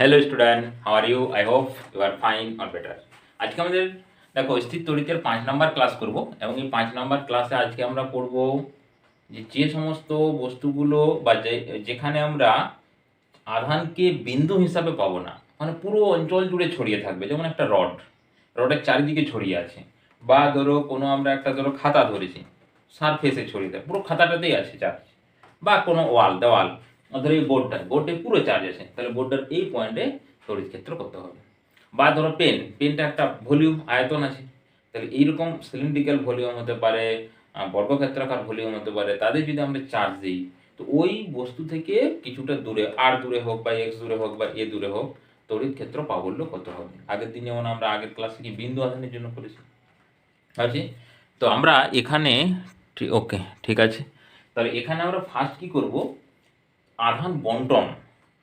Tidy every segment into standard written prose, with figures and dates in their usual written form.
Hello student, how are you? I hope you are fine or better. আজকে আমাদের দেখো স্থির তড়িতের 5 নম্বর ক্লাস করব এবং এই 5 নম্বর ক্লাসে আজকে আমরা পড়ব যে সমস্ত বস্তুগুলো বা যেখানে আমরা আধানকে বিন্দু হিসাবে পাবো না, মানে পুরো অঞ্চল জুড়ে ছড়িয়ে থাকবে, যেমন একটা রডের চারিদিকে ছড়িয়ে আছে, বা ধরো কোনো আমরা একটা ধরো খাতা ধরেছি, সারফেসে ছড়িয়ে থাকে, পুরো খাতাটাতেই আছে চার্জ, বা কোনো দেওয়াল, ধরো এই বোর্ডে পুরো চার্জ আছে, তাহলে বোর্ডটার এই পয়েন্টে তড়িৎ ক্ষেত্র করতে হবে। বা ধরো পেনটা একটা ভলিউম আয়তন আছে, তাহলে এইরকম সিলিন্ড্রিক্যাল ভলিউম হতে পারে, বর্গক্ষেত্রাকার ভলিউম হতে পারে, তাদের যদি আমরা চার্জ দিই, তো ওই বস্তু থেকে কিছুটা দূরে, আর দূরে হোক বা এক্স দূরে হোক বা এ দূরে হোক, তড়িৎ ক্ষেত্র প্রাবল্য কত হবে। আগের দিন যেমন আমরা আগের ক্লাসে কি বিন্দু আধানের জন্য করেছি আছে। তো আমরা এখানে ওকে, ঠিক আছে, তাহলে এখানে আমরা ফার্স্ট কি করব, আধান বন্টন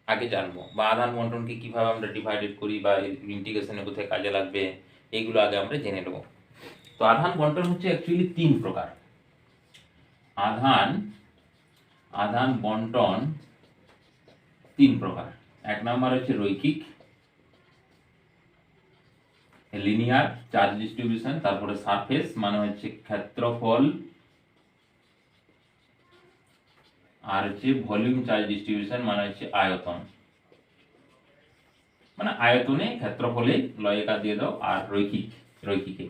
আগে জানবো, বা আধান বন্টনকে কিভাবে আমরা ডিভাইডেড করি বা ইন্টিগ্রেশনে কোথায় কাজে লাগবে, এইগুলো আগে আমরা জেনে নেব। তো আধান বন্টন হচ্ছে অ্যাকচুয়ালি 3 প্রকার। আধান আধান বন্টন 3 প্রকার। 1 নম্বর হচ্ছে রৈখিক, লিনিয়ার চার্জ ডিস্ট্রিবিউশন, তারপরে সারফেস মানে হচ্ছে ক্ষেত্রফল, আর হচ্ছে ভলিউম চার্জ ডিস্ট্রিবিউশন মানে হচ্ছে আয়তন, মানে আয়তনে ক্ষেত্রফলে লয়িকা দিয়ে দাও, আর রৈখিকে,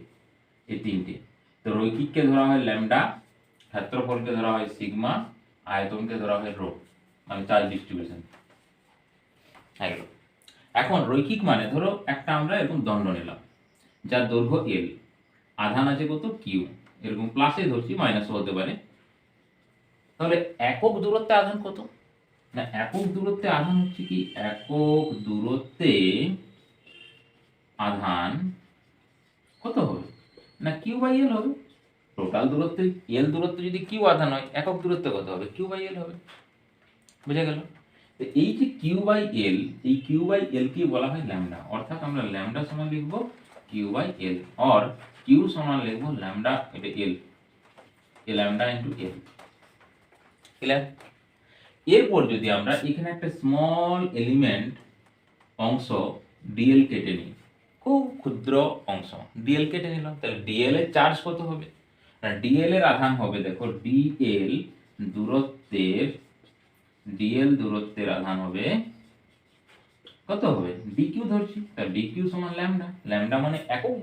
এই 3টে। তো রৈখিককে ধরা হয় ল্যামডা, ক্ষেত্রফলকে ধরা হয় সিগমা, আয়তনকে ধরা হয় রো, মানে চার্জ ডিস্ট্রিবিউশন। এখন রৈখিক মানে ধরো একটা আমরা এরকম দণ্ড নিলাম, যার দৈর্ঘ্য এল, আধান আছে কত কিউ, এরকম প্লাসে ধরছি, মাইনাসও হতে পারে। তাহলে একক দূরত্বে আধান কত? না, একক দূরত্বে আধান হচ্ছে কি, একক দূরত্বে আধান কত হবে? না কিউ বাই এল হবে। টোটাল দূরত্বে এল দূরত্ব যদি কিউ আধান হয়, একক দূরত্বে কত হবে? কিউ বাই এল হবে। বুঝা গেল? তো এই যে কিউ বাই এল, এই কিউ বাই এল কে বলা হয় ল্যামডা, অর্থাৎ আমরা ল্যামডা সমান লিখব Q by L, or Q সমান লিখব ল্যামডা, এটা এল, এ ল্যামডা ইন্টু এল। ক্লিয়ার? এরপর যদি আমরা এখানে একটা স্মল এলিমেন্ট অংশ ডিএল কেটে নিই, খুব ক্ষুদ্র অংশ ডিএল কেটে নিলাম, তাহলে ডিএল এর চার্জ কত হবে? না, ডিএল এর আধান হবে, দেখো দূরত্বের ডিএল দূরত্বের আধান হবে কত হবে? ডিকিউ ধরছি, তাহলে ডিকিউ সমান ল্যামডা, ল্যামডা মানে একক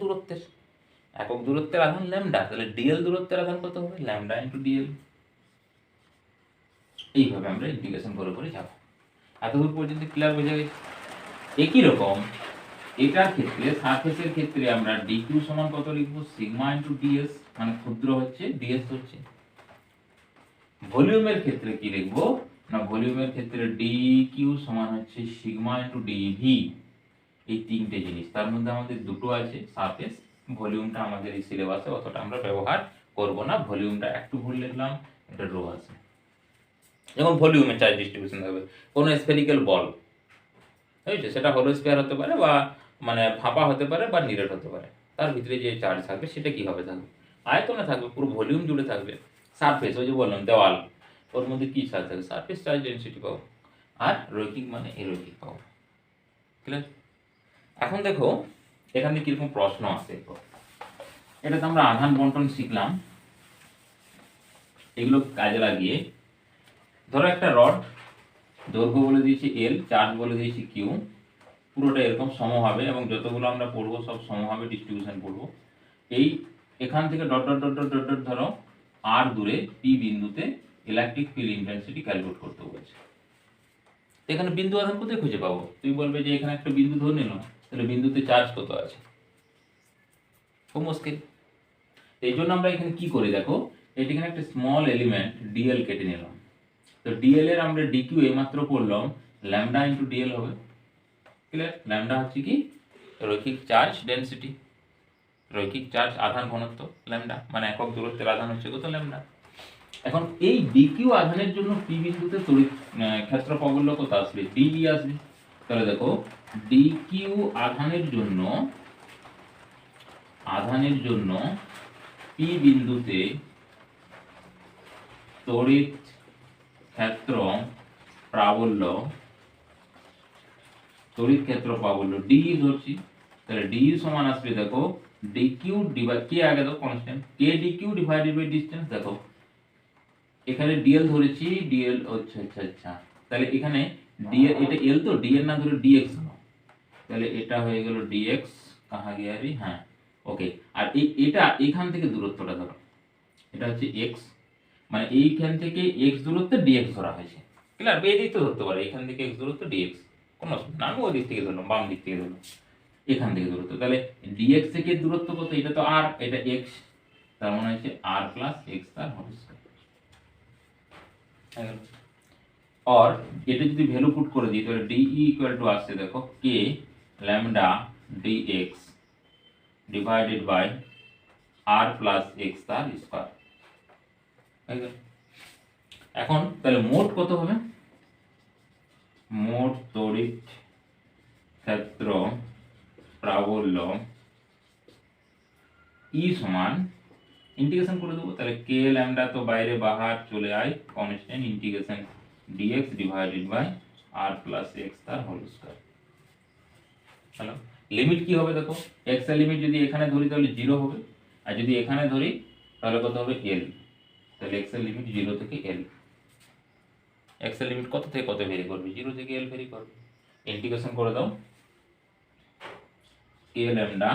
দূরত্বের আধান ল্যামডা, তাহলে ডিএল দূরত্বের আধান কত হবে? Lambda into DL. এইভাবে আমরা ইন্টিগ্রেশন করে করে যাব। এতদূর পর্যন্ত ক্লিয়ার বোঝা গেছে? একই রকম এটার ক্ষেত্রে, সারফেসের ক্ষেত্রে আমরা ডিকিউ সমান কত লিখবো? সিগমা ইন্টু ডিএস, মানে ক্ষুদ্র হচ্ছে ডিএস হচ্ছে। ভলিউমের ক্ষেত্রে কি লিখবো? না, ভলিউমের ক্ষেত্রে ডিকিউ সমান হচ্ছে সিগমা ইন্টু ডিভি। এই 3টে জিনিস, তার মধ্যে আমাদের দুটো আছে সারফেস, ভলিউমটা আমাদের এই সিলেবাসে অতটা আমরা ব্যবহার করব না, ভলিউমটা একটু ভুল লিখলাম, এটা রো আছে। যেমন ভলিউমের চার্জ ডিস্ট্রিবিউশন থাকবে, কোনো স্ফেরিক্যাল বল, বুঝেছো, সেটা হলো স্ফিয়ার হতে পারে, বা মানে ফাঁপা হতে পারে, বা নিরেট হতে পারে, তার ভিতরে যে চার্জ থাকবে সেটা কিভাবে থাকবে? আয়তনে থাকবে, পুরো ভলিউম জুড়ে থাকবে। সারফেস, ওই যে বললাম দেওয়াল, ওর মধ্যে কি চার্জ থাকবে? সারফেস চার্জ ডেনসিটি পাবো। আর রৈখিক মানে রৈখিক পাবো। ক্লিয়ার? এখন দেখো এখানে কিরকম প্রশ্ন আসে। এটা তো আমরা আধান বন্টন শিখলাম, এগুলো কাজে লাগিয়ে ধরো একটা রড, দৈর্ঘ্য বলে দিয়েছি এল, চার্জ বলে দিয়েছি কিউ, পুরোটা এরকম সম হবে, এবং যতগুলো আমরা পড়বো সব সম হবে, ডিস্ট্রিবিউশন পড়বো। এই এখান থেকে dot dot dot dot dot dot ধরো আর দূরে পি বিন্দুতে ইলেকট্রিক ফিল্ড ইন্টেন্সিটি ক্যালকুলেট করতে বলেছে। এখানে বিন্দু আধান কোথায় খুঁজে পাবো? তুই বলবে যে এখানে একটা বিন্দু ধরে নিলাম, তাহলে বিন্দুতে চার্জ কত আছে? খুব মুশকিল। এই জন্য আমরা এখানে কি করি দেখো, এখানে একটা স্মল এলিমেন্ট ডিএল কেটে নিলাম, তো ডিএল এর আমরা ডিকিউ এইমাত্র করলাম, ল্যামডা ইন্টু ডিএল হবে। ক্লিয়ার? ল্যামডা হচ্ছে কি, রৈখিক চার্জ ডেনসিটি, রৈখিক চার্জ আধান ঘনত্ব ল্যামডা, মানে একক দূরত্বের আধান হচ্ছে কত? ল্যামডা। এখন এই ডিকিউ আধানের জন্য পি বিন্দুতে তড়িৎ ক্ষেত্র প্রাবল্য কত আসবে? ডিবি আসবে। তাহলে দেখো ডিকিউ আধানের জন্য পি বিন্দুতে তড়িৎ ক্ষেত্র প্রাবল্য তড়িৎ ক্ষেত্র পাবো ডি ধরছি, তাহলে ডি সমান আসবে দেখো ডি কিউ ডিভাইড কে আগে দাও কনস্ট্যান্ট কে D Q divided by distance. দেখো এখানে ডিএল ধরেছি, ডিএল আচ্ছা আচ্ছা আচ্ছা, তাহলে এখানে ডিএল এটা এল তো ডিএল না ধরে ডিএক্স হলো, তাহলে এটা হয়ে গেল ডিএক্স কাহা গিয়া রে, হ্যাঁ ওকে। আর এটা এখান থেকে দূরত্বটা ধরো, এটা হচ্ছে এক্স, মানে এইখান থেকে এক্স দূরত্বে ডিএক্স ধরা হয়েছে, ক্লিয়ার? এই দিক তো ধরতে পারে, এখান থেকে এক্স দূরত্ব ডিএক্স, কোনো অসুবিধা না, আমি ওই দিক থেকে ধরলাম, বাম দিক থেকে ধরলাম, এখান থেকে দূরত্ব, তাহলে ডিএক্স থেকে দূরত্ব কত? এটা তো আর, এটা এক্স, তার মানে হচ্ছে আর প্লাস এক্স তার হোল স্কয়ার। और এটা যদি ভ্যালু পুট করে দিই তাহলে ডি ইকুয়াল টু আসছে দেখো K lambda D X divided by R plus X তার স্কয়ার। এখন তাহলে মোট কত হবে? মোট তড়িৎ ক্ষেত্র প্রাবল্য ই সমান इंटीग्रेशन করে দেবো, তাহলে কে ল্যামডা তো বাইরে বাহার চলে আয়, constant integration dx divided by r plus x তার হোল স্কয়ার। হ্যালো, লিমিট কি হবে দেখো, x এর লিমিট যদি এখানে ধরি তাহলে 0 হবে, আর যদি এখানে ধরি তাহলে কত হবে l, তাহলে x এর লিমিট 0 থেকে l, x এর লিমিট কত থেকে কত ভেরি করবে? 0 থেকে l ভেরি করবে। इंटीग्रेशन করে দাও কে ল্যামডা,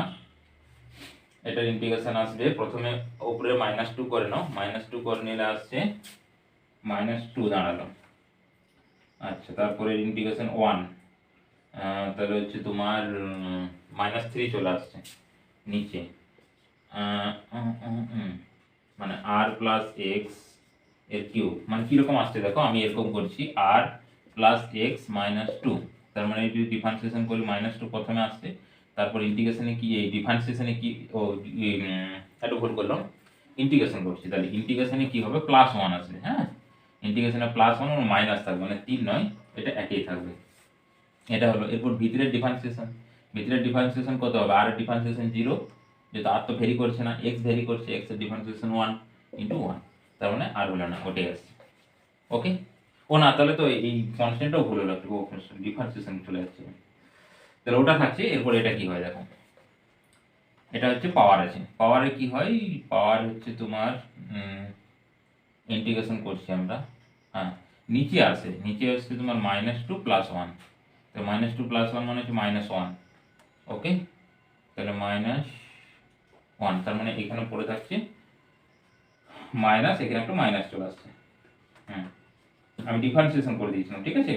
এটার ইন্টিগ্রেশন আসবে প্রথমে উপরে -2 করে নাও, -2 করে নিলে আসছে -2 দাঁড়ালো, আচ্ছা তারপরে ইন্টিগ্রেশন 1, তাহলে হচ্ছে তোমার -3 চলে আসছে নিচে, মানে r প্লাস এক্স এর কিউব, মানে কিরকম আসছে দেখো, আমি এরকম করছি r প্লাস এক্স -2, তার মানে যদি ডিফারেন্সিয়েশন করি -2 প্রথমে আসছে, তারপর ইন্টিগ্রেশনে কি এই ডিফারেন্সিয়েশনে কি ও একটু ভুল করলাম, ইন্টিগ্রেশন করছি, তাহলে ইন্টিগ্রেশনে কি হবে +1 আসবে, হ্যাঁ ইন্টিগ্রেশনে +1 আর মাইনাস থাকবে, মানে 3 নয়, এটা একই থাকবে, এটা হলো। এরপর ভিতরের ডিফারেন্সিয়েশন, ভিতরের ডিফারেন্সিয়েশন কত হবে? আর এর ডিফারেন্সিয়েশন 0, যেহেতু আর তো ভেরি করছে না, x ভেরি করছে, x এর ডিফারেন্সিয়েশন 1 * 1, তার মানে আর হলো না, ওটাই আসছে, ওকে। ও না, তাহলে তো এই কনস্ট্যান্টটাও ভুল হলো, ও ডিফারেন্সিয়েশন চলে যাচ্ছে, তাহলে ওটা থাকছে। এরপর এটা কি হয় দেখো, এটা হচ্ছে পাওয়ার আছে, পাওয়ারে কি হয়, পাওয়ার হচ্ছে তোমার ইন্টিগ্রেশন করছি আমরা, হ্যাঁ নিচে আসে, নিচে আসছে তোমার -2 + 1, তো -2 + 1 মানে হচ্ছে -1, ওকে, তাহলে -1, তার মানে এখানে পড়ে থাকছে মাইনাস, এখানে একটা মাইনাস চলে আসছে, আমি ডিফারেন্সিয়েশন করে দিয়েছিলাম, ঠিক আছে,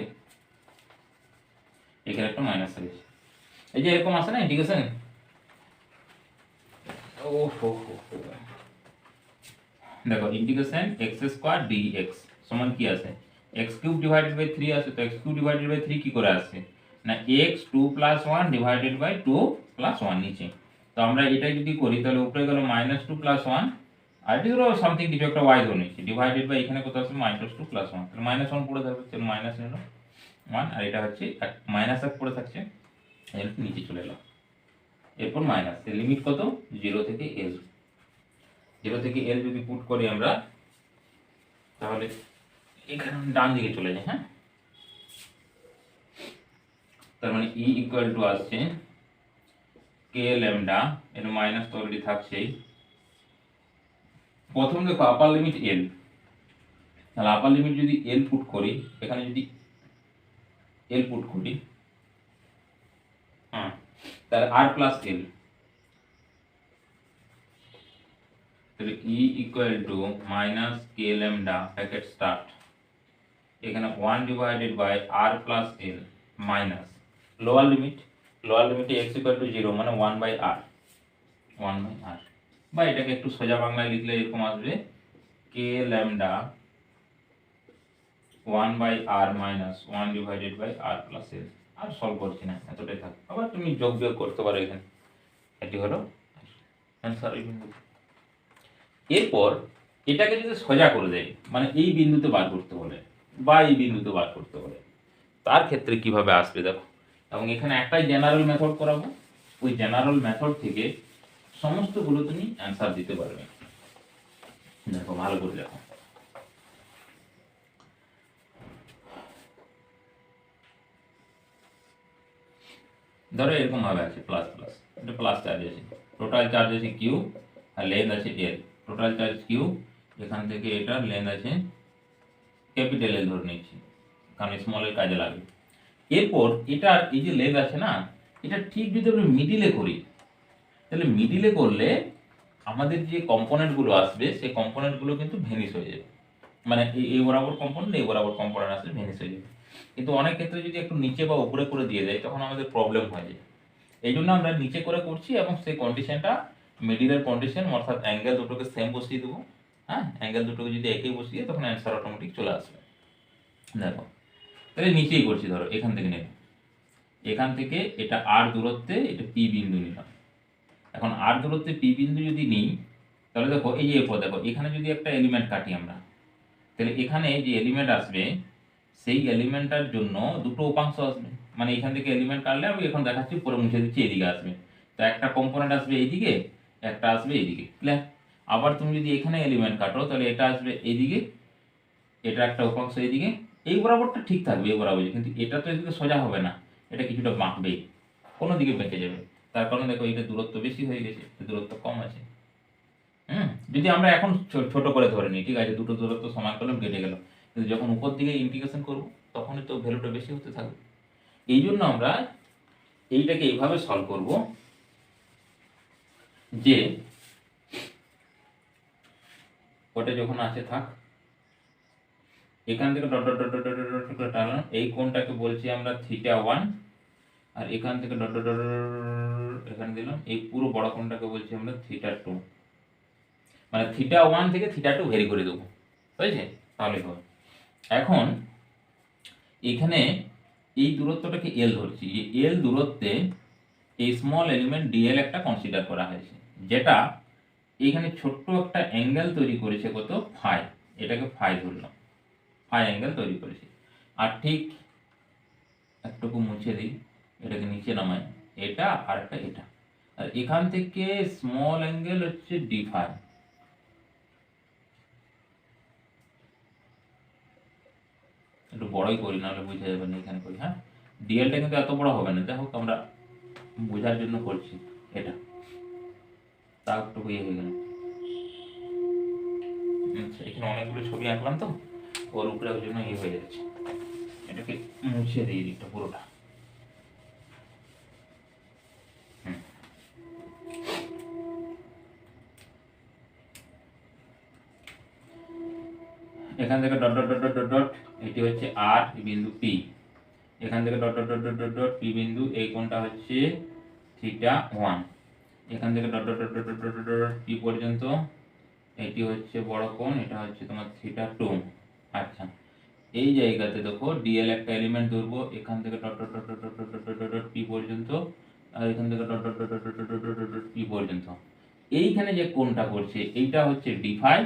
এখানে একটা মাইনাস আছে, এই যে এরকম আসে না ইন্টিগ্রেশন, দেখো ইন্টিগ্রেশন x² dx সমান কি আছে, x³ ডিভাইডেড বাই 3 আছে, তো x³ ডিভাইডেড বাই 3 কি করে আসছে না, x2 + 1 ডিভাইডেড বাই 2 + 1 নিচে, তো আমরা এটা যদি করি তাহলে উপরে গেল -2 + 1, আর এটি হলো সামথিং কিছু একটা y ধরে নিচ্ছি, ডিভাইডেড বাই এখানে কত আছে -2 + 1, তাহলে -1 পড়ে থাকবে, তাহলে মাইনাস নিল 1, আর এটা হচ্ছে -1 পড়ে থাকছে, এর নিচে চলে এলো, এরপর মাইনাস, লিমিট কত 0 থেকে l, 0 থেকে l যদি পুট করি আমরা তাহলে এখানে ডান দিকে চলে যায়, হ্যাঁ, তার মানে e ইকুয়াল টু আসছে কে ল্যামডা, এর মাইনাস তো অলরেডি থাকছেই, প্রথম দেখো আপার লিমিট l, তাহলে আপার লিমিট যদি l পুট করি, এখানে যদি l পুট করি, হ্যাঁ তাহলে r প্লাস l, তাহলে e equal to minus K lambda bracket start, এখানে 1 divided by r plus l minus lower limit, lower লিমিটে x ইকুয়াল টু 0, মানে 1/r, 1/r, বা এটাকে একটু সোজা বাংলায় লিখলে এরকম আসবে K lambda 1/r minus 1 divided by r plus l, আর সলভ করছি না, এতটাই থাক, আবার তুমি যোগ বিয়োগ করতে পারো এখানে, এটি হলো অ্যান্সার এই বিন্দু। এরপর এটাকে যদি সোজা করে দেয়, মানে এই বিন্দুতে বার করতে বলে বা এই বিন্দুতে বার করতে বলে, তার ক্ষেত্রে কিভাবে আসবে দেখো, এবং এখানে একটাই জেনারেল মেথড করাবো, ওই জেনারেল মেথড থেকে সমস্তগুলো তুমি অ্যান্সার দিতে পারবে, দেখো ভালো করে দেখো, ধরো এরকম ভাবে আছে প্লাস প্লাস, এটা প্লাস চার্জ আছে, টোটাল চার্জ আছে কিউ আর লেন্থ আছে এল। টোটাল চার্জ কিউ, এখান থেকে এটা লেন্থ আছে ক্যাপিটাল এল ধরে নিচ্ছি, কারণ স্মল এর কাজে লাগবে। এরপর এটার এই যে লেন্থ আছে না, এটা ঠিক যদি আমরা মিডিলে করি, তাহলে মিডিলে করলে আমাদের যে কম্পোনেন্টগুলো আসবে সেই কম্পোনেন্টগুলো কিন্তু ভেনিশ হয়ে যাবে, মানে এই বরাবর কম্পোনেন্ট এই বরাবর কম্পোনেন্ট আসলে ভেনিশ হয়ে যাবে। কিন্তু অনেক ক্ষেত্রে যদি একটু নিচে বা উপরে করে দিয়ে দেয় তখন আমাদের প্রবলেম হয়ে যায়। এই জন্য আমরা নিচে করে করছি এবং সেই কন্ডিশনটা মিডিলের কন্ডিশন, অর্থাৎ অ্যাঙ্গেল দুটোকে সেম বসিয়ে দেবো। হ্যাঁ, অ্যাঙ্গেল দুটোকে যদি একই বসিয়ে তখন অ্যান্সার অটোমেটিক চলে আসবে। দেখো তাহলে নিচেই করছি, ধরো এখান থেকে নেব, এখান থেকে এটা আর দূরত্বে এটা পি বিন্দু নিলাম। এখন আর দূরত্বে পি বিন্দু যদি নিই, তাহলে দেখো এই যে এরপর দেখো এখানে যদি একটা এলিমেন্ট কাটি আমরা, তাহলে এখানে যে এলিমেন্ট আসবে সেই এলিমেন্টটার জন্য দুটো উপাংশ আসবে, মানে এখান থেকে এলিমেন্ট কাটলে আমি এখন দেখাচ্ছি পরে মুছে দিচ্ছি এদিকে আসবে, তো একটা কম্পোনেন্ট আসবে এইদিকে, একটা আসবে এইদিকে, ক্লিয়ার। আবার তুমি যদি এখানে এলিমেন্ট কাটো তাহলে এটা আসবে এইদিকে, এটা একটা উপাংশ এইদিকে, এই বরাবরটা ঠিক থাকবে এই বরাবর, কিন্তু এটা তো এদিকে সোজা হবে না, এটা কিছুটা বাঁকবেই, কোনো দিকে বেঁকে যাবে। তার কারণে দেখো এটা দূরত্ব বেশি হয়ে গেছে, দূরত্ব কম আছে। যদি আমরা এখন ছোট করে ধরে নিই, ঠিক আছে, দুটো দূরত্ব সমান করলাম কেটে গেল, কিন্তু যখন উপর দিকে ইন্টিগ্রেশন করব তখনই তো ভ্যালুটা বেশি হতে থাকবে। এই জন্য আমরা এইটাকে এইভাবে সলভ করব যে ওটা যখন আছে থাক, এখান থেকে dot dot dot dot dot dot করে টানলাম, এই কোণটাকে বলছি আমরা θ1, আর এখান থেকে ডট ডট ডট এখানে দিলাম, এই পুরো বড় কোণটাকে বলছি আমরা θ2, মানে θ1 থেকে θ2 ভেরি করে দেবো, হয়েছে? তাহলে হবে। এখন এখানে এই দূরত্বটাকে এল ধরছি, এল দূরত্বে এই স্মল এলিমেন্ট ডিএল একটা কনসিডার করা হয়েছে, যেটা এখানে ছোট্ট একটা অ্যাঙ্গেল তৈরি করেছে কত, ফাই, এটাকে ফাই ধরলাম, ফাই অ্যাঙ্গেল তৈরি করেছে। আর ঠিক একটুকু মুছে দিই, এটাকে নিচে নামাই, এটা আর একটা এটা, আর এখান থেকে স্মল অ্যাঙ্গেল হচ্ছে ডি ফাই, একটু বড়ই করি নাহলে বোঝা যাবে না, এখানে করি। হ্যাঁ, ডিএলটা কিন্তু এত বড় হবে না, যাই হোক আমরা বোঝার জন্য করছি এটা, তা একটু ইয়ে হয়ে গেল। আচ্ছা, এখানে অনেকগুলো ছবি আঁকলাম তো ওর উপরে, ওই জন্য ইয়ে হয়ে যাচ্ছে, এটাকে মুছে দিই দিকটা পুরোটা। এখান থেকে dot dot dot dot dot dot, এটি হচ্ছে আর বিন্দু পি, এখান থেকে dot dot dot dot dot dot P বিন্দু, এই কোণটা হচ্ছে θ1, এখান থেকে dot dot dot dot dot dot dot P পর্যন্ত এটি হচ্ছে বড় কোণ, এটা হচ্ছে তোমার θ2। আচ্ছা, এই জায়গাতে দেখো ডিএল একটা এলিমেন্ট ধরবো, এখান থেকে dot dot dot dot dot dot dot dot P পর্যন্ত, আর এখান থেকে dot dot dot dot dot dot dot dot P পর্যন্ত। এইখানে যে কোণটা করছে এইটা হচ্ছে ডি ফাই,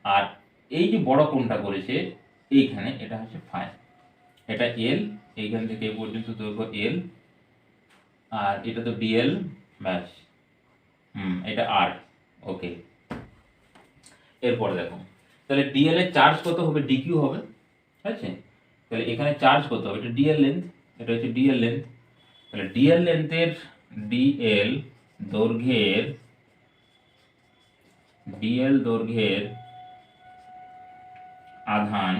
আর এই যে বড় কোণটা করেছে এইখানে এটা হচ্ছে ফাই, এটা এল, এইখান থেকে এই পর্যন্ত দৈর্ঘ্য এল, আর এটা তো ডিএল, ব্যাস, এটা আর, ওকে। এরপর দেখো তাহলে ডিএল এর চার্জ কত হবে, ডিকিউ হবে, ঠিক আছে? তাহলে এখানে চার্জ কত হবে, এটা ডিএল লেন্থ, এটা হচ্ছে ডিএল লেন্থ, তাহলে ডিএল লেন্থের ডিএল দৈর্ঘ্যের আধান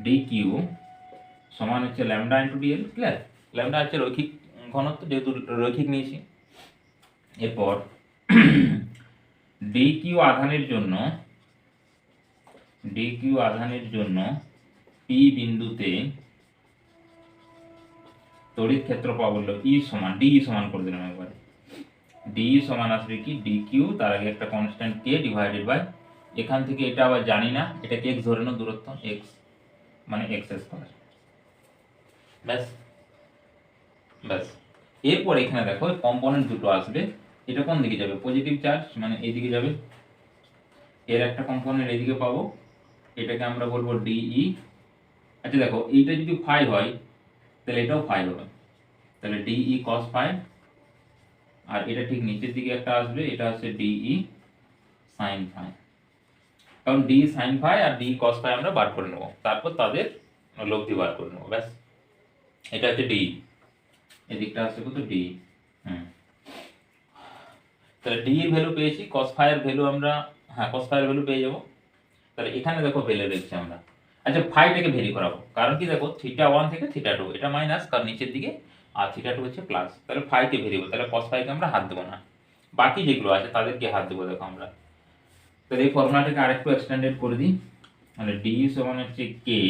ডিকিউ সমান হচ্ছে lambda into DL, clear? Lambda হচ্ছে রৈখিক ঘনত্ব, যেহেতু রৈখিক নিয়েছি। এরপর ডিকিউ আধানের জন্য পি বিন্দুতে তড়িৎ ক্ষেত্র পাবো ই সমান, ডি সমান করে দিলাম একবারে, ডি সমান আসবে কি ডিকিউ, তার আগে একটা কনস্ট্যান্ট কে ডিভাইডেড বাই, এখান থেকে এটা আবার জানি না, এটাকে এক্স ধরে নাও, দূরত্ব এক্স মানে এক্স স্কয়ার, ব্যাস ব্যাস। এরপর এখানে দেখো কম্পোনেন্ট দুটো আসবে, এটা কোন দিকে যাবে, পজিটিভ চার্জ মানে এইদিকে যাবে, এর একটা কম্পোনেন্ট এইদিকে পাবো, এটাকে আমরা বলবো ডিই। আচ্ছা দেখো এইটা যদি ফাই হয় তাহলে এটাও ফাই হবে, তাহলে ডিই কস ফাই, আর এটা ঠিক নিচের দিকে একটা আসবে, এটা হচ্ছে ডিই সাইন ফাই, কারণ D sine phi r D cos phi আমরা বার করে নেবো, তারপর তাদের লব্ধি বার করে নেবো, ব্যাস। এটা হচ্ছে ডি, এদিকটা আসছে কত ডি। তাহলে ডি এর ভ্যালু পেয়েছি, কস ফাই এর ভ্যালু আমরা, হ্যাঁ কস ফাই এর ভ্যালু পেয়ে যাবো। তাহলে এখানে দেখো ভ্যালু রেখেছি আমরা। আচ্ছা ফাইটাকে ভেরি করাবো, কারণ কি দেখো থিটা ওয়ান থেকে থিটা টু এটা মাইনাস, কারণ নিচের দিকে, আর থিটা টু হচ্ছে প্লাস। তাহলে ফাইকে ভেরিয়েবল, তাহলে কস ফাইকে আমরা হাত দেবো না, বাকি যেগুলো আছে তাদেরকে হাত দেবো দেখো আমরা। তাহলে এই ফর্মুলাটাকে আরেকটু এক্সটেন্ডেড করে দিই, মানে ডি সমান হচ্ছে কে,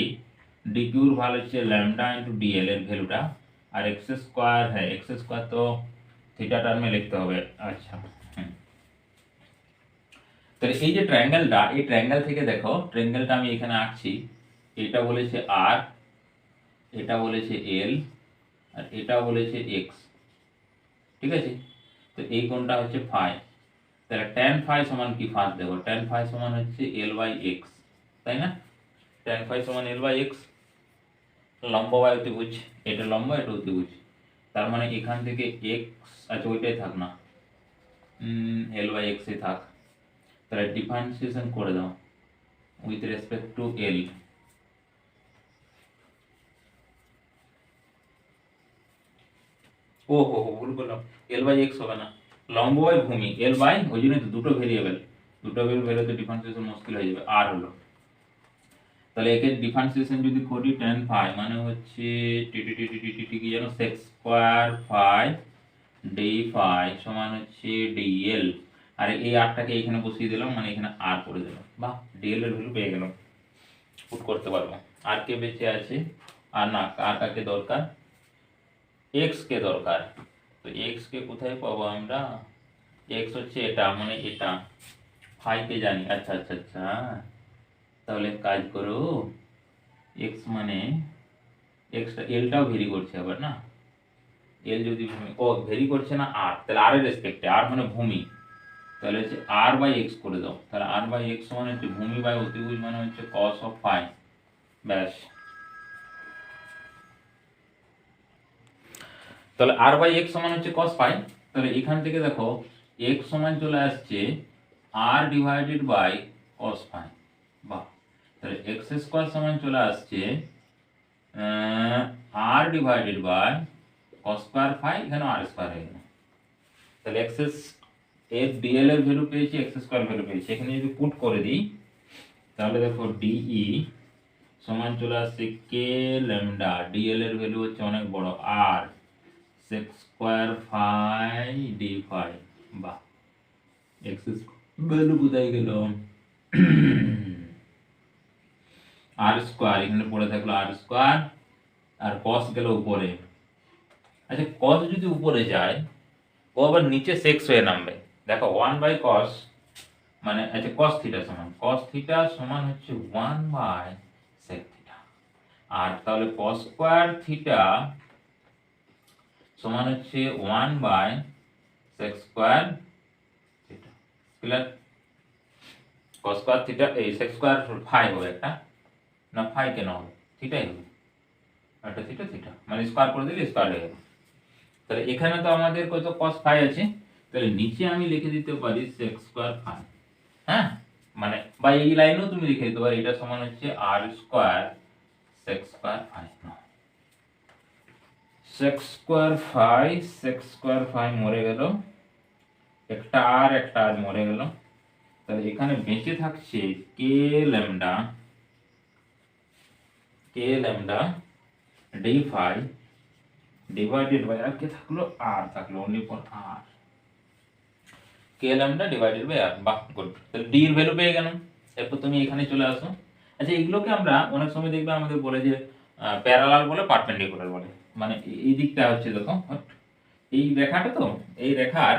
ডি কিউর ভ্যালু হচ্ছে ল্যামডা ইন্টু ডিএল এর ভ্যালুটা, আর এক্স স্কোয়ার, হ্যাঁ এক্স স্কোয়ার তো থিটা টার্মে লিখতে হবে। আচ্ছা তাহলে এই যে ট্রায়াঙ্গেলটা, এই ট্রায়াঙ্গেল থেকে দেখো ট্রায়াঙ্গেলটা আমি এখানে আঁকছি, এটা বলেছে আর, এটা বলেছে এল, আর এটা বলেছে এক্স, ঠিক আছে। তো এই কোণটা হচ্ছে ফাই, তাহলে ট্যান ফাই সমান কি ফার্স্ট দেখো, ট্যান ফাই সমান হচ্ছে এল বাই এক্স, তাই না? ট্যান ফাই সমান এল বাই এক্স, লম্ব বাই অতিভুজ, এটা লম্ব এটা অতিভুজ, তার মানে এখান থেকে এক্স, আচ্ছা ওইটাই থাক না, এল বাই এক্স এ থাক। তাহলে ডিফারেন্সিয়েশন করে দাও উইথ রেসপেক্ট টু এল, ও হো হো ভুল করলাম, এল বাই এক্স হবে না, লম্ব বাই ভূমি, এল বাই, ওই জন্য তো দুটো ভেরিয়েবল, দুটো ভেরিয়েবল তো ডিফারেন্সিয়েশন মুশকিল হয়ে যাবে, আর হলো। তাহলে একে ডিফারেন্সিয়েশন যদি করি tan ফাই মানে হচ্ছে টি টি টি টি টি টি কি জানো, sec square phi D phi সমান হচ্ছে ডিএল, আর এই আরটাকে এখানে বসিয়ে দিলাম, মানে এখানে আর করে দিলাম, বাহ ডিএল এর ভ্যালু পেয়ে গেলাম, পুট করতে পারবো। আর কে বেঁচে আছে, আর না, আর কাকে দরকার, এক্স কে দরকার। তো এক্স কে কোথায় পাবো আমরা, এক্স হচ্ছে এটা, মানে এটা, ফাই কে জানি, আচ্ছা আচ্ছা আচ্ছা, তাহলে কাজ করো, এক্স মানে এক্সটা, এলটাও ভেরি করছে আবার না, এল যদি ভূমি, ও ভেরি করছে না আর, তাহলে আর এর রেসপেক্টে, আর মানে ভূমি, তাহলে হচ্ছে আর বাই এক্স করে দাও, তাহলে আর বাই এক্স মানে হচ্ছে ভূমি বাই অতিভুজ মানে হচ্ছে কস অফ ফাই, ব্যাস। তাহলে আর বাই এক্স সমান হচ্ছে কস ফাই, তাহলে এখান থেকে দেখো এক্স সমান চলে আসছে R divided by cos phi, বাহ। তাহলে এক্স স্কোয়ার সমান চলে আসছে R divided by cos square phi, এখানে আর স্কোয়ার হয়ে গেল। তাহলে এক্স এর ডিএল এর ভ্যালু পেয়েছি, এক্স স্কোয়ার ভ্যালু পেয়েছি, এখানে যদি পুট করে দিই তাহলে দেখো ডিই সমান চলে আসছে কে ল্যামডা, ডিএল এর ভ্যালু হচ্ছে অনেক বড় R, sec square phi D phi, বাহ। এক্স ভ্যালু কোথায় গেল, আর স্কোয়ার এখানে পড়ে থাকলো আর স্কোয়ার, আর কস গেল উপরে। আচ্ছা কস যদি উপরে যায় ও আবার নিচে সেক্স হয়ে নামবে, দেখো ওয়ান বাই কস মানে, আচ্ছা কস থিটা সমান হচ্ছে ওয়ান বাই সেক থিটা, আর তাহলে কস স্কোয়ার থিটা সমান হচ্ছে one by sec square theta, clear. Cos square theta, এই সেক স্কোয়ার ফাই হবে একটা, না ফাই কেন হবে, থিটাই হবে, একটা থিটা থিটা মানে স্কোয়ার করে দিলে স্কোয়ার হয়ে গেল। তাহলে এখানে তো আমাদের কত কস ফাই আছে, তাহলে নিচে আমি লিখে দিতে পারি সেক স্কোয়ার ফাই, হ্যাঁ, মানে বা এই লাইনেও তুমি লিখে দিতে পারো, এটা সমান হচ্ছে R square sec square phi, sec square phi মরে গেল, একটা আর মরে গেল, তাহলে এখানে বেঁচে থাকছে K lambda D phi divided by, R K থাকলো, আর থাকলো, only for R, K lambda divided by R, বাহ গুড। তাহলে ডি এর ভ্যালু পেয়ে গেলাম, এরপর তুমি এখানে চলে আসো। আচ্ছা এগুলোকে আমরা অনেক সময় দেখবে আমাদের বলে যে প্যারালাল বলে পারপেন্ডিকুলার বলে, মানে এই দিকটা হচ্ছে দেখো এই রেখাটা, তো এই রেখার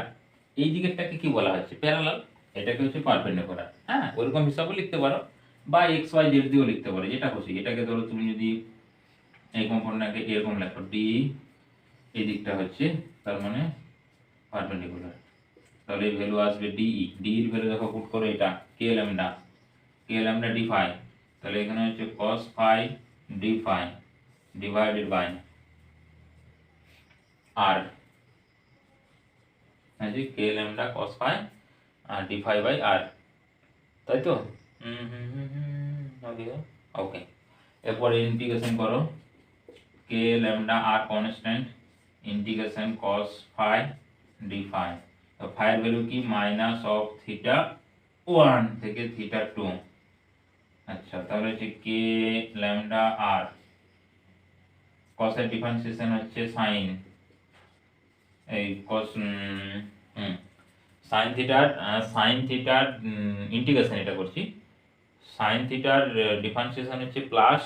এই দিকেরটাকে কি বলা হচ্ছে প্যারালাল, এটাকে হচ্ছে পারপেন্ডিকুলার, হ্যাঁ ওরকম হিসাবে লিখতে পারো, বা এক্স ওয়াই জেড দিয়েও লিখতে পারো, যেটা খুশি। এটাকে ধরো তুমি যদি এই কম্পাউন্ডটাকে এরকম লেখো, ডি এই দিকটা হচ্ছে তার মানে পারপেন্ডিকুলার, তাহলে এই ভ্যালু আসবে ডিই, ডি এর ভ্যালু দেখো পুট করো, এটা কে ল্যামডা ডি ফাই, তাহলে এখানে হচ্ছে cos phi D phi divided by r, আছে k lambda cos phi r d phi by r, তাই তো ওকে। এরপরে ইন্টিগ্রেশন করো, k lambda r constant integration cos phi D phi. তো ফাইয়ের ভ্যালু কি মাইনাস অফ থিটা 1 থেকে theta 2। আচ্ছা তাহলে হচ্ছে কে ল্যামডা আর কসের ডিফারেন্সিয়েশন হচ্ছে সাইন এই কস সাইন থিটার ইন্টিগ্রেশন এটা করছি। সাইন থিটার ডিফারেন্সিয়েশন হচ্ছে প্লাস,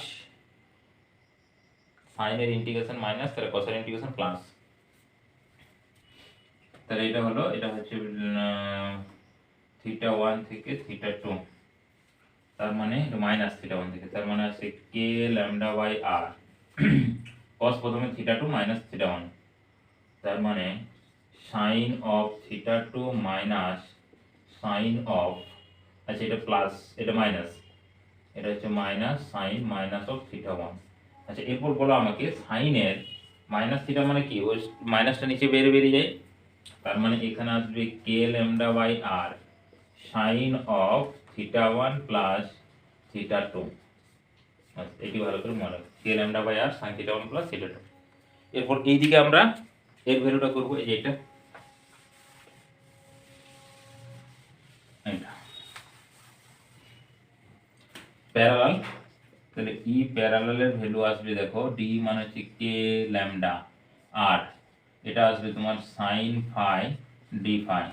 সাইনের ইন্টিগ্রেশন মাইনাস, তাহলে কসের ইন্টিগ্রেশন প্লাস। তাহলে এটা হলো, এটা হচ্ছে থিটা 1 থেকে থিটা 2, তার মানে মাইনাস থিটা 1 থেকে, তার মানে আছে কে ল্যামডা বাই আর কস প্রথমে থিটা 2 মাইনাস থিটা 1, তার মানে sine of theta 2 minus sine of, আচ্ছা এটা প্লাস এটা মাইনাস, এটা হচ্ছে minus sine minus of theta 1। আচ্ছা এরপর বলো আমাকে সাইনের মাইনাস থিটা মানে কি, ওই মাইনাসটা নিচে বেরিয়ে যায়, তার মানে এখানে আসবে K lambda by R sine of theta 1 plus theta 2। আচ্ছা এটি ভালো করে মনে রাখো, K lambda by R sine theta 1 plus theta 2। এরপর এইদিকে আমরা এর ভ্যালুটা করবো, এই যে এটা প্যারালাল, তাহলে ই প্যারালালের ভ্যালু আসবে দেখো ডি মানে হচ্ছে কে ল্যামডা আর এটা আসবে তোমার সাইন ফাই ডি ফাই,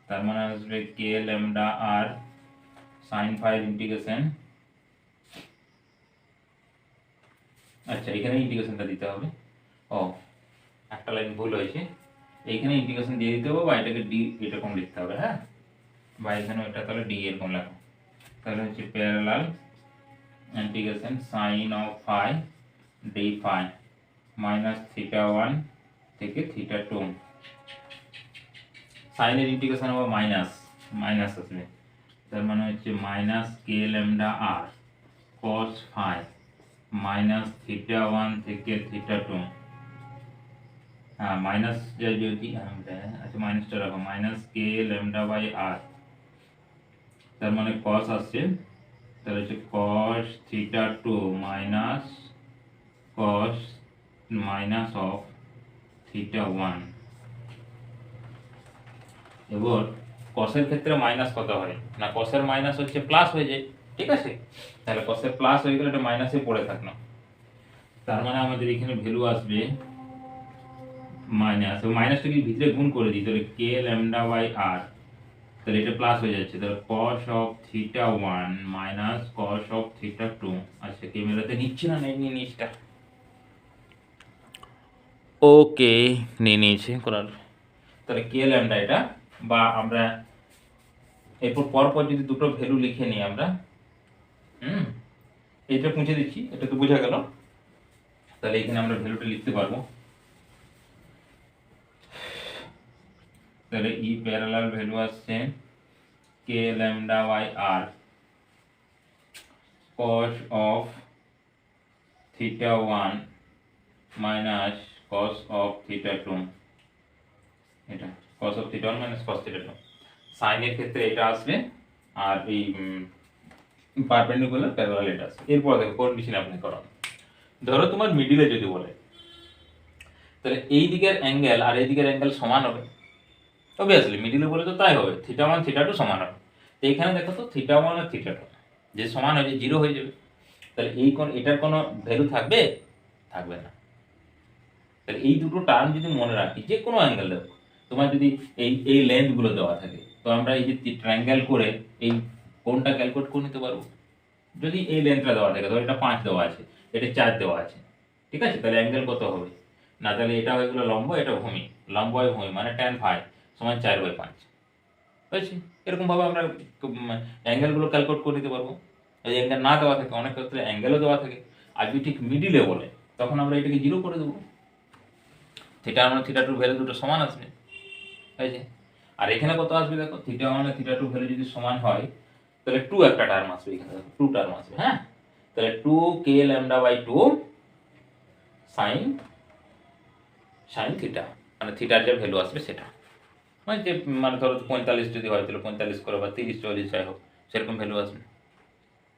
তার মানে আসবে কে ল্যামডা আর সাইন ফাই ইন্টিগ্রেশন, আচ্ছা এখানে ইন্টিগ্রেশনটা দিতে হবে, ও একটা লাইন ভুল হয়েছে, এইখানে ইন্টিগ্রেশন দিয়ে দিতে হবে বা এটাকে ডি এরকম লিখতে হবে, হ্যাঁ বা এখানে এটা তাহলে ডি এরকম লেখো, তাহলে হচ্ছে parallel integration sine of phi D phi minus theta 1 থেকে থিটা 2, সাইনের ইন্টিগ্রেশন হবে মাইনাস, মাইনাস আসবে, তার মানে হচ্ছে মাইনাস কে ল্যামডা আর কস ফাই মাইনাস থিটা 1 থেকে থিটা 2, হ্যাঁ মাইনাস যদি আচ্ছা মাইনাসটা রাখো, মাইনাস কে ল্যামডা বাই আর, তার মানে কস আসছে, তাহলে হচ্ছে cos theta 2 minus cos minus of theta 1। এবার কসের ক্ষেত্রে মাইনাস কত হয় না, কসের মাইনাস হচ্ছে প্লাস হয়ে যায়, ঠিক আছে, তাহলে কসের প্লাস হয়ে গেলে এটা মাইনাসে পড়ে থাকলো, তার মানে আমাদের এখানে ভ্যালু আসবে মাইনাস, মাইনাসটাকে ভিতরে গুণ করে দিই, তাহলে কে ল্যামডা বাই আর, তাহলে এটা প্লাস হয়ে যাচ্ছে, তাহলে cos of theta 1 minus cos of theta 2। আচ্ছা ক্যামেরাতে নিচ্ছে না, নেই নিচটা, ওকে নিয়ে নিয়েছে করার, তাহলে কে ল্যামডা এটা, বা আমরা এরপর পরপর যদি দুটো ভ্যালু লিখে নিই আমরা, এটা মুছে দিচ্ছি, এটা তো বোঝা গেল, তাহলে এখানে আমরা ভ্যালুটা লিখতে পারবো, তাহলে ই প্যারালাল ভ্যালু আসছে K lambda by R cos of theta 1 minus cos of theta 2, এটা cos of theta 1 minus cos theta 2, সাইনের ক্ষেত্রে এটা আসবে, আর এই পারপেন্ডিকুলার প্যারালাল এটা আসবে। এরপর দেখো কন্ডিশন অ্যাপ্লাই করো, ধরো তোমার মিডিলে যদি বলে, তাহলে এই দিকের অ্যাঙ্গেল আর এই দিকের অ্যাঙ্গেল সমান হবে, অবভিয়াসলি মিডিলে বলে তো তাই হবে, থিটা 1 থিটা 2 সমান হবে, তো এখানে দেখো তো থিটা 1 আর থিটা 2 যে সমান হয়ে যায়, জিরো হয়ে যাবে, তাহলে এই কোন এটার কোনো ভ্যালু থাকবে, থাকবে না। তাহলে এই দুটো টার্ম যদি মনে রাখি, যে কোনো অ্যাঙ্গেল দেখো, তোমার যদি এই লেন্থগুলো দেওয়া থাকে, তো আমরা এই যে ট্রায়াঙ্গেল করে এই কোণটা ক্যালকুলেট করে নিতে পারবো, যদি এই লেন্থটা দেওয়া থাকে, ধর এটা 5 দেওয়া আছে, এটা 4 দেওয়া আছে, ঠিক আছে, তাহলে অ্যাঙ্গেল কত হবে না, তাহলে এটা হয়ে গেলো লম্ব, এটা ভূমি, লম্ব বাই ভূমি মানে tan ফাই সমান 4/5, বুঝছি, এরকম ভাবে আমরা অ্যাঙ্গেলগুলো ক্যালকুলেট করে নিতে পারবো। যদি অ্যাঙ্গেল না দেওয়া থাকে, অনেক ক্ষেত্রে অ্যাঙ্গেলও দেওয়া থাকে, আর যদি ঠিক মিডিলে বলে, তখন আমরা এটাকে জিরো করে দেবো, থিটা 1 থিটা 2 ভ্যালু দুটো সমান আসবে, হয়েছে, আর এখানে কত আসবে দেখো, থিটা 1 আর থিটা 2 ভ্যালু যদি সমান হয়, তাহলে 2 একটা টার্ম আসবে, এখানে দেখো 2 টার্ম আসবে, হ্যাঁ, তাহলে 2 কে ল্যামডা বাই 2 সাইন থিটা, মানে থিটার যে ভ্যালু আসবে সেটা, মানে যে মানে ধরো 45 যদি হয়, তাহলে 45 করে বা 30 40 যাই হোক, সেরকম ভ্যালু আসবে,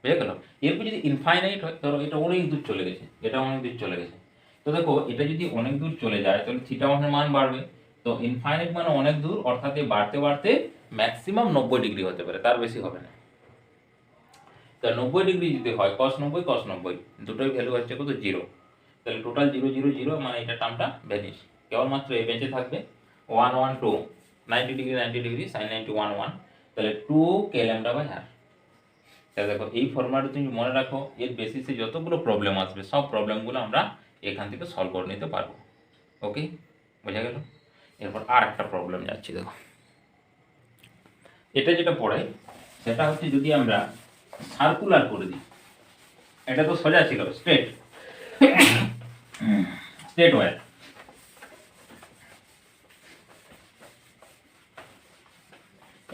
বুঝে গেল। এরপর যদি ইনফাইনাইট হয়, ধরো এটা অনেক দূর চলে গেছে, এটা অনেক দূর চলে গেছে, দেখো এটা যদি অনেক দূর চলে যায় তাহলে থিটা ওয়ানের মান বাড়বে। তো ইনফাইনাইট মানে অনেক দূর, অর্থাৎ এই বাড়তে বাড়তে ম্যাক্সিমাম 90 ডিগ্রি হতে পারে, তার বেশি হবে না। তা 90 ডিগ্রি যদি হয় cos 90 cos 90 দুটোই ভ্যালু হচ্ছে কত 0, তাহলে টোটাল 0 0 0 মানে এটা টার্মটা ভ্যানিশ। কেবলমাত্র এই বেঁচে থাকবে 1 1 2 90 ডিগ্রি 90 ডিগ্রি sin 90 1 1, তাহলে 2 k ল্যামডা বাই r। তাহলে দেখো এই ফর্মুলাটা তুমি মনে রাখো, এর বেসিসে যতগুলো প্রবলেম আসবে সব প্রবলেমগুলো আমরা এখান থেকে সলভ করে নিতে পারবো। ওকে, বোঝা গেল? এরপর আর একটা প্রবলেম যাচ্ছি, দেখো এটা যেটা পড়াই সেটা হচ্ছে যদি আমরা সার্কুলার করে দিই, এটা তো সোজা ছিল স্ট্রেট স্ট্রেট ওয়্যার,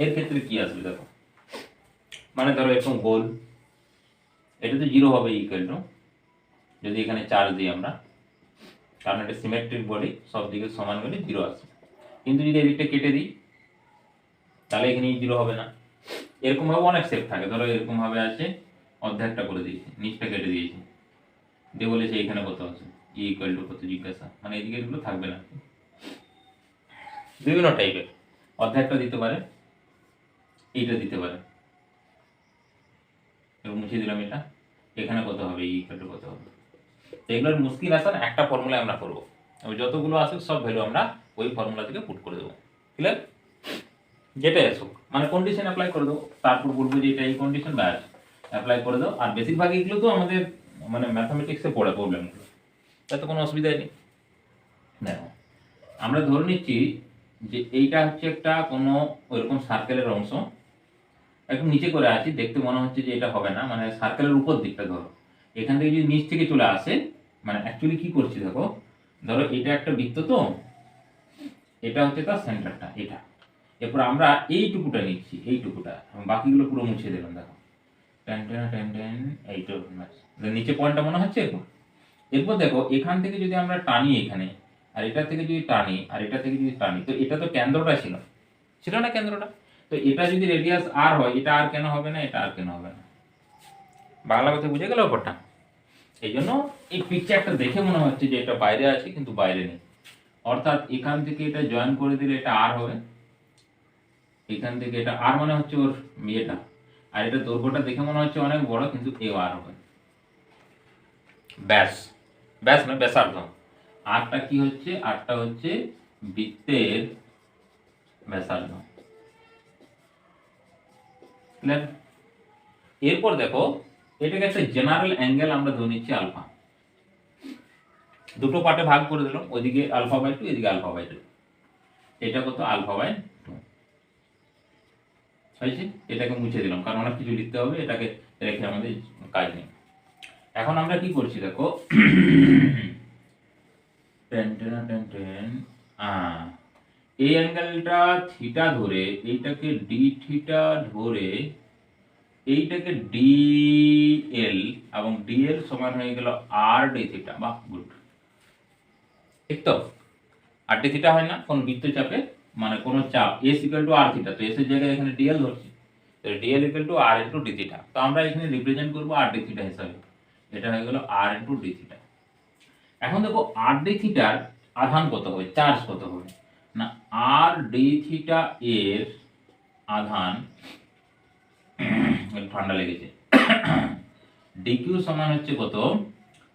এর ক্ষেত্রে কি আসবে দেখো, মানে ধরো এরকম গোল, এটা তো 0 হবে ইকুয়াল টু যদি এখানে চার্জ দিই আমরা, কারণ এটা সিমেট্রিক বডি, সব দিকে সমান করে 0 আসবে। কিন্তু যদি এদিকটা কেটে দিই তাহলে এখানে 0 হবে না। এরকম ভাবে অনেক শেপ থাকে, ধরো এরকম ভাবে আছে, অর্ধেকটা করে দিয়েছি, নিচটা কেটে দিয়েছি, দিয়ে বলেছে এখানে কত আছে ই ইকুয়াল টু কত জিজ্ঞাসা, মানে এদিকে এগুলো থাকবে না। বিভিন্ন টাইপের, অর্ধেকটা দিতে পারে, এইটা দিতে পারে, এরকম মুছে দিলাম এটা, এখানে কত হবে ই ইকুয়াল টু কত হবে। এগুলোর মুশকিল আসান একটা ফর্মুলা আমরা করবো, যতগুলো আসুক সব ভ্যালু আমরা ওই ফর্মুলা থেকে পুট করে দেবো। ক্লিয়ার? যেটাই আসুক মানে কন্ডিশন অ্যাপ্লাই করে দেবো, তারপর বলবো যে এটা এই কন্ডিশন ব্যাস অ্যাপ্লাই করে দাও। আর বেশিরভাগ এগুলো তো আমাদের মানে ম্যাথামেটিক্সে পড়ে প্রবলেমগুলো, তাতে কোনো অসুবিধাই নেই। দেখো আমরা ধরে নিচ্ছি যে এইটা হচ্ছে একটা কোনো ওইরকম সার্কেলের অংশ, একটু নিচে করে আছি, দেখতে মনে হচ্ছে যে এটা হবে না, মানে সার্কেলের উপর দিকটা ধরো, এখান থেকে যদি নিচ থেকে চলে আসে, মানে অ্যাকচুয়ালি কি করছি দেখো, ধরো এটা একটা বৃত্ত, তো এটা হচ্ছে তার সেন্টারটা এটা, এরপর আমরা এইটুকুটা নিচ্ছি, এইটুকুটা, বাকিগুলো পুরো মুছে দিলাম। দেখো টেন টেন টেন টেন, এইটুকু নিচে পয়েন্টটা মনে হচ্ছে এরকম। এরপর দেখো এখান থেকে যদি আমরা টানি এখানে, আর এটা থেকে যদি টানি, আর এটা থেকে যদি টানি, তো এটা তো কেন্দ্রটা ছিল, ছিল না কেন্দ্রটা, তো এটা যদি রেডিয়াস আর হয়, এটা আর কেন হবে না, এটা আর কেন হবে না? বাংলা কথা বুঝে গেল ব্যাপারটা? এই জন্য এই পিকচারটা দেখে মনে হচ্ছে যে এটা বাইরে আছে, কিন্তু বাইরে নেই, অর্থাৎ এখান থেকে এটা জয়েন করে দিলে এটা আর হবে, এখান থেকে এটা আর মানে হচ্ছে ওর মেয়েটা, আর এটা দৈর্ঘ্যটা দেখে মনে হচ্ছে অনেক বড়, কিন্তু এ আর হবে ব্যাস, ব্যাস নয় ব্যাসার্ধ। আরটা কি হচ্ছে, আরটা হচ্ছে বৃত্তের ব্যাসার্ধ। ক্লিয়ার? এরপর দেখো এটাকে একটা জেনারেল অ্যাঙ্গেল আমরা ধরে নিচ্ছি আলফা, দুটো পার্টে ভাগ করে দিলাম, ওইদিকে আলফা বাই 2, এদিকে আলফা বাই 2, এটা কত আলফা বাই 2 হয়েছে। এটাকে মুছে দিলাম কারণ অনেক কিছু লিখতে হবে, এটাকে রেখে আমাদের কাজ নেই। এখন আমরা কি করছি দেখো, টেন টেন টেন টেন, এই অ্যাঙ্গেলটা থিটা ধরে, এইটাকে ডি থিটা ধরে, এইটাকে ডিএল, এবং ডিএল সমান হয়ে গেল আর ডি থিটা। বাহ, গুড, ঠিক তো? আর ডি থিটা হয় না কোন বৃত্তচাপে, মানে কোন চাপ S equal to R theta, তো এস এর জায়গায় এখানে ডিএল ধরছি, তো DL equal to R into D theta, তো আমরা এখানে রিপ্রেজেন্ট করব আর ডি থিটা হিসাবে, এটা হয়ে গেল আর ইনটু ডি থিটা। এখন দেখো আর ডি থিটার আধান কত হবে, চার্জ কত হবে না, আর ডি থিটা এর আধান, ঠান্ডা লেগেছে, ডিকিউ সমান হচ্ছে কত,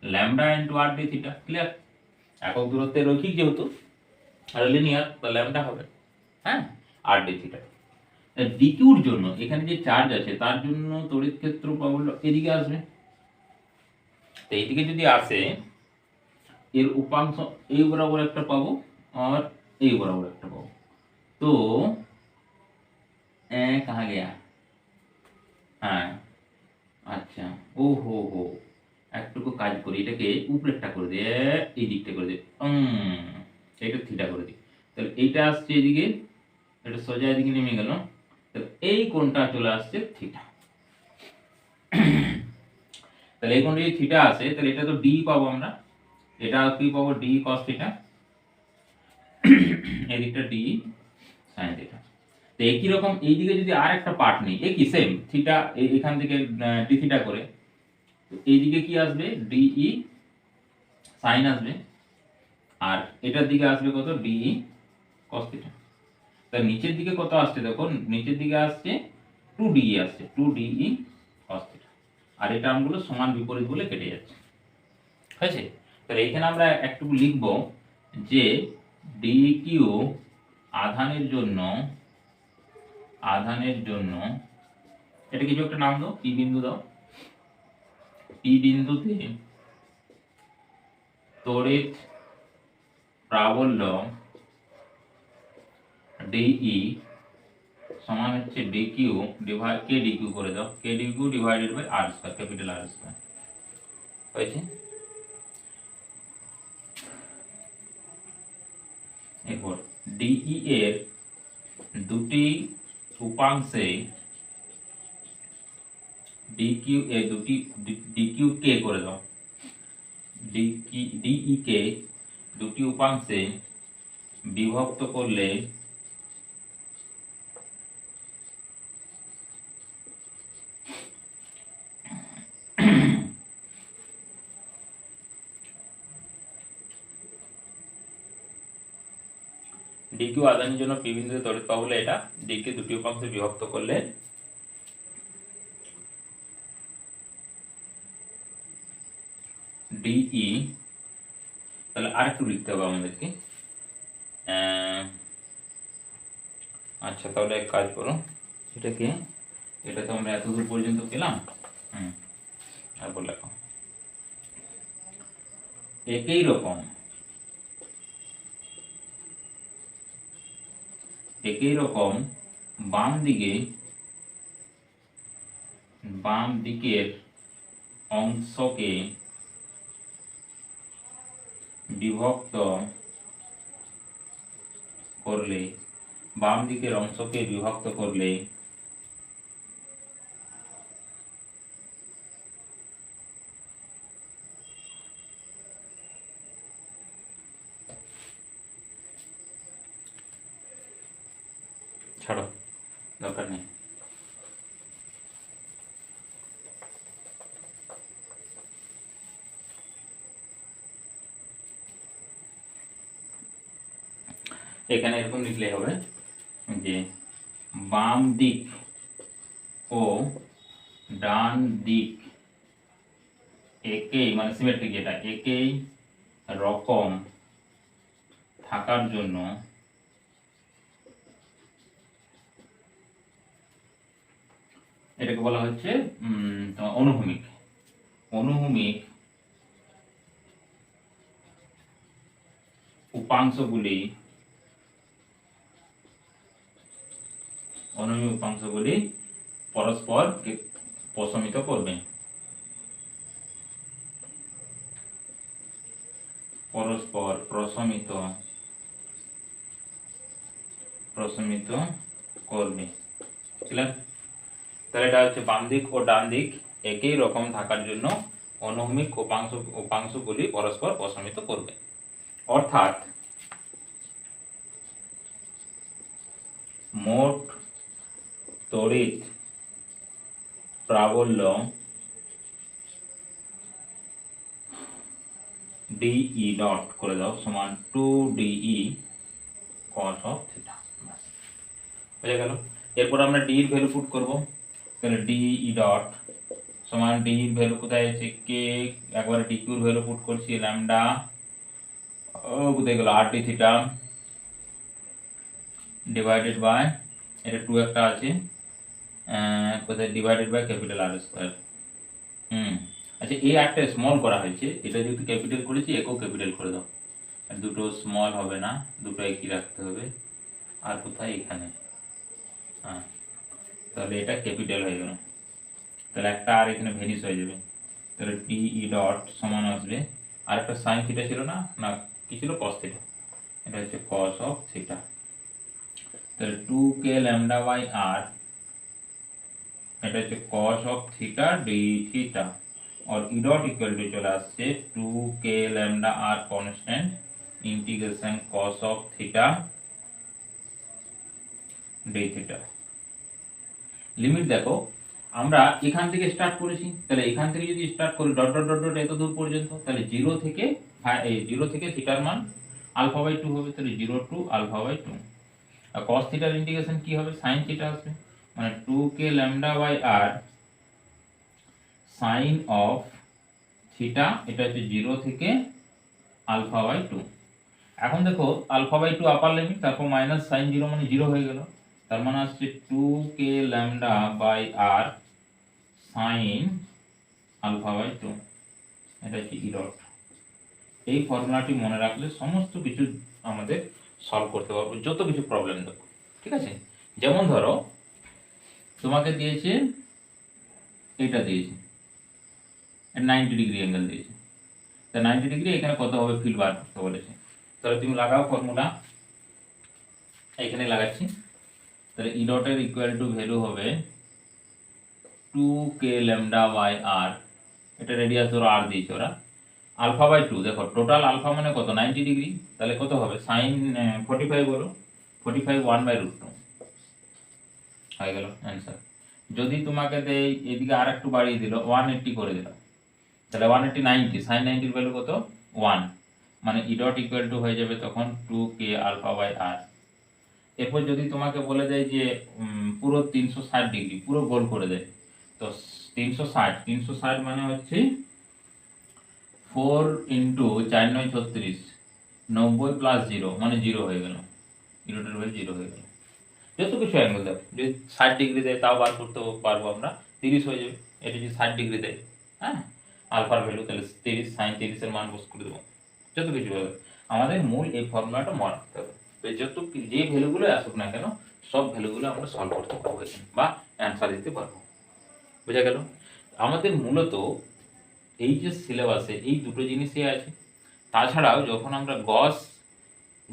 ল্যামডা ইনটু আর ডি থিটা। ক্লিয়ার? একক দূরত্বে রৈখিক যেহেতু আর লিনিয়ার, তো ল্যামডা হবে, হ্যাঁ, আর ডি থিটা। ডিকিউর জন্য এখানে যে চার্জ আছে তার জন্য তড়িৎ ক্ষেত্র পাবো এদিকে আসবে, তো এইদিকে যদি আসে, এর উপাংশ এই বরাবর একটা পাবো আর এই বরাবর একটা পাবো, তো কাহা গেয়া, হ্যাঁ আচ্ছা, ও হো একটুকু কাজ করি, এটাকে উপরেরটা করে দিয়ে এই দিকটা করে দিই, এটা থিটা করে দিই, তাহলে এইটা আসছে এদিকে, এটা সোজা এদিকে নেমে গেল, তাহলে এই কোণটা চলে আসছে থিটা। তাহলে এই কোণটা যদি থিটা আসে, তাহলে এটা তো ডি পাবো আমরা, এটা কি পাবো, ডি কস থিটা, এদিকটা ডি সাইন থিটা। তো একই রকম এইদিকে যদি আর একটা পার্ট নেই, একই সেম থিটা, এখান থেকে ডি থিটা করে, এইদিকে কি আসবে, ডিই সাইন আসবে, আর এটার দিকে আসবে কত, ডিই কস থিটা। তার নিচের দিকে কত আসছে দেখো, নিচের দিকে আসছে 2DE আসছে, 2DE cos থিটা। আর এই টার্মগুলো সমান বিপরীত বলে কেটে যাচ্ছে। হয়েছে? তাহলে এইখানে আমরা একটু লিখব যে ডিকিউ আধানের জন্য এটা কিছু একটা নাম দাও, পি বিন্দু দাও। পি বিন্দুতে তড়িৎ প্রাবল্য ডিই সমান হচ্ছে ডিকিউ ডিভাইড কে ডিকিউ করে দাও, K D Q divided by R square, capital R square. হয়েছে? এরপর ডিই এর দুটি উপাংশে ডিকিউ এ দুটি ডিকিউ কে করে দাও, ডিই কে দুটি উপাংশে বিভক্ত করলে ডিকিউ আধানের জন্য পি বিন্দুতে তড়িৎ পাবো, এটা ডিকে দুটি উপাংশে বিভক্ত করলে ডিই, তাহলে আরেকটু লিখতে হবে আমাদেরকে। আচ্ছা তাহলে এক কাজ করো, এটাকে এটা তো আমরা এতদূর পর্যন্ত পেলাম। তারপর লেখো একই রকম বাম দিকের অংশকে বিভক্ত করলে ছাড়ো, দরকার নেই। এখানে এরকম লিখলে হবে যে বাম দিক ও ডান দিক একই, মানে সিমেট্রিক, যেটা একই রকম থাকার জন্য এটাকে বলা হচ্ছে অনুভূমিক উপাংশগুলি পরস্পর প্রশমিত করবে, তাহলে এটা হচ্ছে বাম দিক ও ডান দিক একই রকম থাকার জন্য অনুভূমিক উপাংশগুলি পরস্পর প্রশমিত করবে। অর্থাৎ মোট তড়িৎ প্রাবল্য ডিই ডট করে দাও সমান 2DE cos of থিটা। বুঝে গেল? এরপর আমরা ডি এর ভ্যালু পুট করব। তাহলে ডিই ডট সমান ডি এর ভ্যালু কোথায় আছে, কে, একবারে ডিকিউ এর ভ্যালু পুট করছি ল্যামডা, কোথায় গেল, R D theta divided by, এটা 2 একটা আছে কোথায়, divided by capital R square. আচ্ছা এই আরটা স্মল করা হয়েছে, এটা যেহেতু ক্যাপিটাল করেছি একেও ক্যাপিটাল করে দাও, আর দুটো স্মল হবে না, দুটো একই রাখতে হবে। আর কোথায়, এখানে, তাহলে এটা ক্যাপিটাল হয়ে গেল, তাহলে একটা আর এখানে ভ্যানিশ হয়ে যাবে। তাহলে ডিই ডট সমান আসবে, আর একটা সাইন থিটা ছিল না, কি ছিল, কস থিটা, এটা হচ্ছে কস অফ থিটা। তাহলে 2k ল্যামডা বাই আর, এটা হচ্ছে cos of theta d theta, और e dot इक्वल टू चला আসছে 2k lambda r constant integration cos of theta d theta। Limit দেখো, আমরা এখান থেকে স্টার্ট করেছি, তাহলে এখান থেকে যদি স্টার্ট করি ডট ডট ডট ডট এত দূর পর্যন্ত, তাহলে 0 থেকে থিটার মান আলফা বাই টু হবে, তাহলে 0 টু আলফা বাই টু। আর কস থিটার ইন্টিগ্রেশন কি হবে, সাইন থিটা আসবে, মানে 2k lambda by R sine of theta, এটা হচ্ছে 0 থেকে আলফা বাই টু। এখন দেখো alpha by two upper limit, তারপর মাইনাস সাইন 0 মানে 0 হয়ে গেল, তার মানে আসছে 2k lambda by R sine alpha by two, এটা হচ্ছে ই ডট। এই ফর্মুলাটি মনে রাখলে সমস্ত কিছু আমাদের সলভ করতে পারবো, যত কিছু প্রবলেম দেখো, ঠিক আছে। যেমন ধরো তোমাকে দিয়েছে, এটা দিয়েছে 90 ডিগ্রি অ্যাঙ্গেল দিয়েছে, তা 90 ডিগ্রি এখানে কত হবে ফিল বার করতে বলেছে। তাহলে তুমি লাগাও ফর্মুলা, এখানে লাগাচ্ছি। তাহলে ই ডটের ইকুয়াল টু ভ্যালু হবে 2k ল্যামডা বাই আর, এটা রেডিয়াস ধরো আর দিয়েছে ওরা, আলফা বাই টু, দেখো টোটাল আলফা মানে কত 90 ডিগ্রি, তাহলে কত হবে সাইন 45 বলো, 45 1/√2 হয়ে গেল অ্যান্সার। যদি তোমাকে দেই এদিকে আর একটু বাড়িয়ে দিল 180 করে দিল, তাহলে 180 90, সাইন 90 ভ্যালু কত 1, মানে ই ডট ইকুয়াল টু হয়ে যাবে তখন 2k আলফা বাই আর। এরপর যদি তোমাকে বলে দেয় যে পুরো 360 ডিগ্রি পুরো গোল করে দেয়, তো 360 মানে হচ্ছে 4 ইন্টু 4 9 36, 90 প্লাস 0 মানে 0 হয়ে গেল, ইরোটের ভ্যালু 0 হয়ে গেল। যত কিছু অ্যাঙ্গেল দেয়, যদি 60 ডিগ্রি দেয় তাও বার করতে পারবো আমরা, 30 হয়ে যাবে। এটা যদি 60 ডিগ্রি দেয়, হ্যাঁ আলফার ভ্যালু, তাহলে 30 সাইন 30 এর মান বস করে দেবো, যত কিছু হবে। আমাদের মূল এই ফর্মুলাটা মনে রাখতে হবে, তো যত যে ভ্যালুগুলো আসুক না কেন সব ভ্যালুগুলো আমরা সলভ করতে পারবো এখানে, বা অ্যান্সার দিতে পারবো। বোঝা গেল? আমাদের মূলত এই যে সিলেবাসে এই দুটো জিনিসই আছে। তাছাড়াও যখন আমরা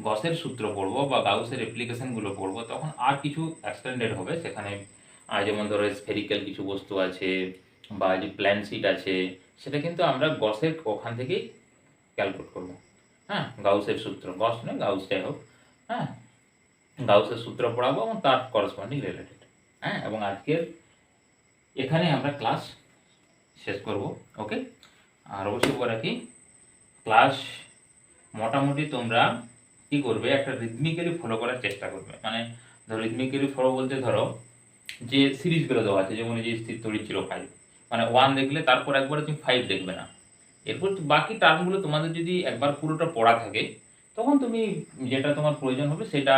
গসের সূত্র পড়বো বা গাউসের অ্যাপ্লিকেশনগুলো পড়বো, তখন আর কিছু এক্সটেন্ডেড হবে সেখানে, যেমন ধরো স্ফেরিক্যাল কিছু বস্তু আছে বা যে প্ল্যান শিট আছে, সেটা কিন্তু আমরা গসের ওখান থেকেই ক্যালকুলেট করবো। হ্যাঁ, গাউসের সূত্র, গস নয় গাউস যাই হোক, হ্যাঁ গাউসের সূত্র পড়াবো এবং তার করসপন্ডিং রিলেটেড। হ্যাঁ, এবং আজকের এখানে আমরা ক্লাস শেষ করব। ওকে, আর অবশ্যই বলে রাখি ক্লাস মোটামুটি তোমরা কি করবে, একটা রিদমিক্যালি ফলো করার চেষ্টা করবে। মানে ধরো রিদমিক্যালি ফলো বলতে ধরো যে সিরিজগুলো দেওয়া আছে, যেমন এই যে স্থির তড়িৎ 05, মানে 1 দেখলে তারপর একবারে তুমি 5 দেখবে না, এরপর বাকি টার্মগুলো তোমাদের যদি একবার পুরোটা পড়া থাকে, তখন তুমি যেটা তোমার প্রয়োজন হবে সেটা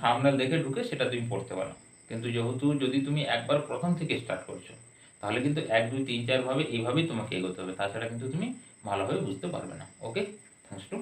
থাম্বনেল দেখে ঢুকে সেটা তুমি পড়তে পারো। কিন্তু যেহেতু যদি তুমি একবার প্রথম থেকে স্টার্ট করছো, তাহলে কিন্তু 1 2 3 4 ভাবে এইভাবেই তোমাকে এগোতে হবে, তাছাড়া কিন্তু তুমি ভালোভাবে বুঝতে পারবে না। ওকে, থ্যাঙ্কস টু।